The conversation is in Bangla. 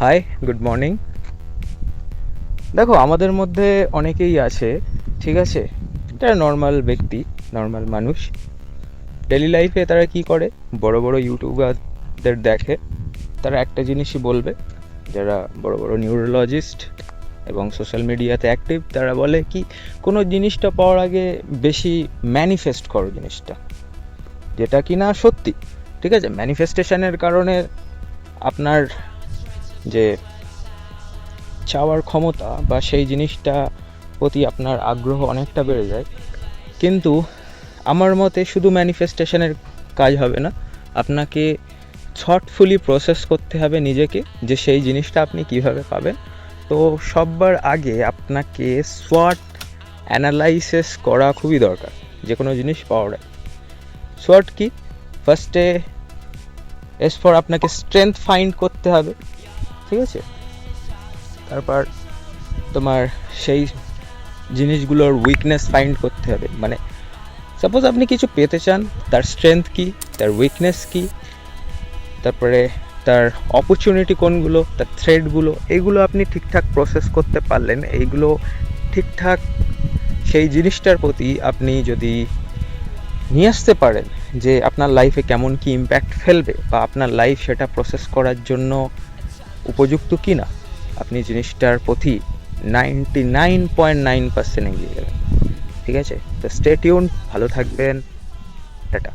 High, good morning. দেখো, আমাদের মধ্যে অনেকেই আছে, ঠিক আছে, যারা নর্মাল ব্যক্তি, নর্মাল মানুষ। ডেলি লাইফে তারা কি করে, বড় বড় ইউটিউবারদের দেখে, তারা একটা জিনিসই বলবে। যারা বড় বড় নিউরোলজিস্ট এবং সোশ্যাল মিডিয়াতে অ্যাক্টিভ, তারা বলে কি, কোনো জিনিসটা পাওয়ার আগে বেশি ম্যানিফেস্ট করো জিনিসটা, যেটা কি না সত্যি। ঠিক আছে, ম্যানিফেস্টেশনের কারণে আপনার যে চাওয়ার ক্ষমতা বা সেই জিনিসটা প্রতি আপনার আগ্রহ অনেকটা বেড়ে যায়। কিন্তু আমার মতে শুধু ম্যানিফেস্টেশনের কাজ হবে না, আপনাকে থটফুলি প্রসেস করতে হবে নিজেকে, যে সেই জিনিসটা আপনি কিভাবে পাবেন। তো সববার আগে আপনাকে সোয়াট অ্যানালাইসিস করা খুবই দরকার যে কোনো জিনিস পাওয়ার আগে। সোয়াট কি? ফার্স্টে এস ফর আপনাকে স্ট্রেংথ ফাইন্ড করতে হবে, ঠিক আছে। তারপর তোমার সেই জিনিসগুলোর উইকনেস ফাইন্ড করতে হবে। মানে সাপোজ আপনি কিছু পেতে চান, তার স্ট্রেংথ কি, তার উইকনেস কি, তারপরে তার অপরচুনিটি কোনগুলো, তার থ্রেডগুলো, এইগুলো আপনি ঠিকঠাক প্রসেস করতে পারলেন। এইগুলো ঠিকঠাক সেই জিনিসটার প্রতি আপনি যদি নিয়ে আসতে পারেন যে আপনার লাইফে কেমন কি ইম্প্যাক্ট ফেলবে, বা আপনার লাইফ সেটা প্রসেস করার জন্য উপযুক্ত কি না, আপনি জিনিসটার প্রতি 99.9% এগিয়ে যাবেন। ঠিক আছে, তো স্টে টিউন, ভালো থাকবেন, টাটা।